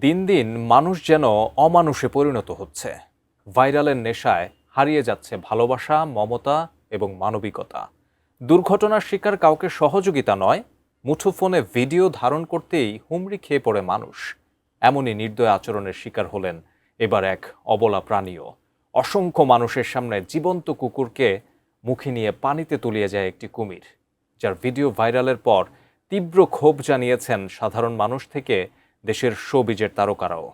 দিন দিন মানুষ যেন অমানুষে পরিণত হচ্ছে। ভাইরালের নেশায় হারিয়ে যাচ্ছে ভালোবাসা, মমতা এবং মানবিকতা। দুর্ঘটনার শিকার কাউকে সহযোগিতা নয়, মুঠোফোনে ভিডিও ধারণ করতেই হুমড়ি খেয়ে পড়ে মানুষ। এমনই নির্দয় আচরণের শিকার হলেন এবার এক অবলা প্রাণীও। অসংখ্য মানুষের সামনে জীবন্ত কুকুরকে মুখে নিয়ে পানিতে তলিয়ে যায় একটি কুমির, যার ভিডিও ভাইরালের পর তীব্র ক্ষোভ জানিয়েছেন সাধারণ মানুষ থেকে দেশের শোবিজের তারকারাও।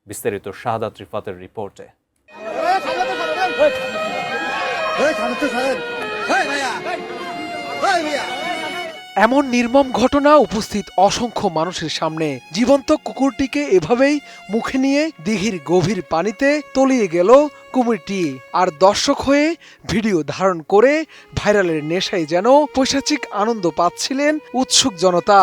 বিস্তারিত শাহাদাত রিফাতের রিপোর্টে। এমন নির্মম ঘটনা উপস্থিত অসংখ্য মানুষের সামনে। জীবন্ত কুকুরটিকে এভাবেই মুখে নিয়ে দিঘির গভীর পানিতে তলিয়ে গেল কুমিরটি। আর দর্শক হয়ে ভিডিও ধারণ করে ভাইরালের নেশায় যেন পৈশাচিক আনন্দ পাচ্ছিলেন উৎসুক জনতা।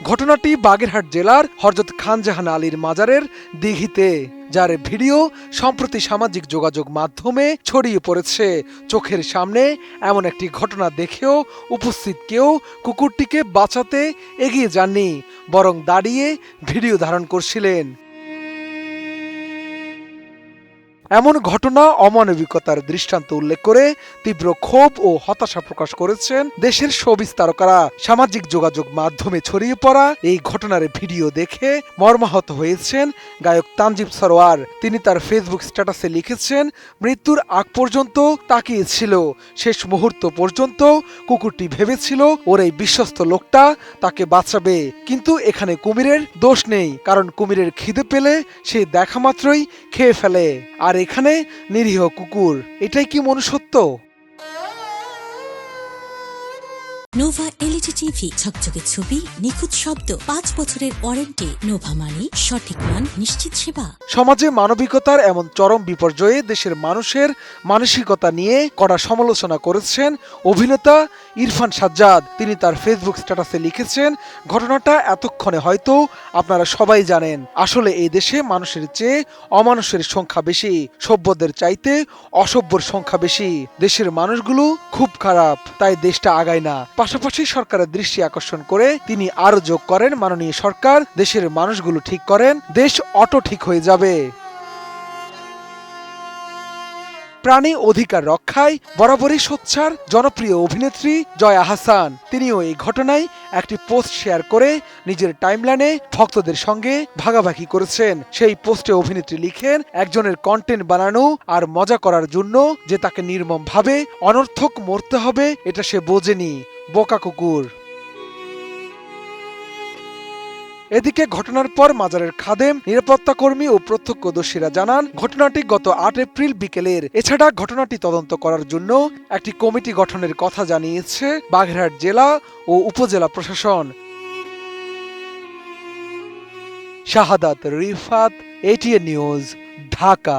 ঘটনাটি বাগেরহাট জেলার হযরত খানজাহান আলীর মাজারের দিঘিতে, যার ভিডিও সম্প্রতি সামাজিক যোগাযোগ মাধ্যমে ছড়িয়ে পড়েছে। চোখের সামনে এমন একটি ঘটনা দেখেও উপস্থিত কেউ কুকুরটিকে বাঁচাতে এগিয়ে যাননি, বরং দাঁড়িয়ে ভিডিও ধারণ করছিলেন। এমন ঘটনা অমানবিকতার দৃষ্টান্ত উল্লেখ করে তীব্র ক্ষোভ ও হতাশা প্রকাশ করেছেন দেশের শোবিজ তারকারা। সামাজিক যোগাযোগ মাধ্যমে ছড়িয়ে পড়া এই ঘটনার ভিডিও দেখে মর্মাহত হয়েছেন গায়ক তানজিব সরোয়ার। তিনি তার ফেসবুক স্ট্যাটাসে লিখেছেন, মৃত্যুর আগ পর্যন্ত তাকিয়েছিল, শেষ মুহূর্ত পর্যন্ত কুকুরটি ভেবেছিল ওর এই বিশ্বস্ত লোকটা তাকে বাঁচাবে। কিন্তু এখানে কুমিরের দোষ নেই, কারণ কুমিরের খিদে পেলে সে দেখা মাত্রই খেয়ে ফেলে। আর এখানে নিরীহ কুকুর, এটাই কি মনুষ্যত্ব? নোভা এলইডি টিভি, ঝকঝকে ছবি, নিখুঁত শব্দ, 5 বছরের ওয়ারেন্টি। নোভা মানি সঠিক মান, নিশ্চিত সেবা। সমাজে মানবিকতার এমন চরম বিপর্যয়ে দেশের মানুষের মানসিকতা নিয়ে কড়া সমালোচনা করেছেন অভিনেতা ইরফান সাজ্জাদ। তিনি তার ফেসবুক স্ট্যাটাসে লিখেছেন, ঘটনাটা এতক্ষণে হয়তো আপনারা সবাই জানেন, আসলে এই দেশে মানুষের চেয়ে অমানুষের সংখ্যা বেশি, সভ্যদের চাইতে অসভ্যর সংখ্যা বেশি। দেশের মানুষগুলো খুব খারাপ, তাই দেশটা আগায় না। পাশাপাশি সরকারের দৃষ্টি আকর্ষণ করে তিনি আরো যোগ করেন, মাননীয় সরকার দেশের মানুষগুলো ঠিক করেন, দেশ অটো ঠিক হয়ে যাবে। প্রাণী অধিকার রক্ষায় বরাবরই সোচ্চার জনপ্রিয় অভিনেত্রী জয়া আহসান। তিনিও এই ঘটনায় একটি পোস্ট শেয়ার করে নিজের টাইমলাইনে ভক্তদের সঙ্গে ভাগাভাগি করেছেন। সেই পোস্টে অভিনেত্রী লিখেন, একজনের কন্টেন্ট বানানো আর মজা করার জন্য যে তাকে নির্মমভাবে অনর্থক মরতে হবে এটা সে বোঝেনি, বোকা কুকুর। এদিকে ঘটনার পর মাজারের খাদেম, নিরাপত্তা কর্মী ও প্রত্যক্ষদর্শীরা জানান, ঘটনাটি গত 8 এপ্রিল বিকেলের। এছাড়া ঘটনাটি তদন্ত করার জন্য একটি কমিটি গঠনের কথা জানিয়েছে বাগেরহাট জেলা ও উপজেলা প্রশাসন। শাহাদাত রিফাত, এটিএন নিউজ, ঢাকা।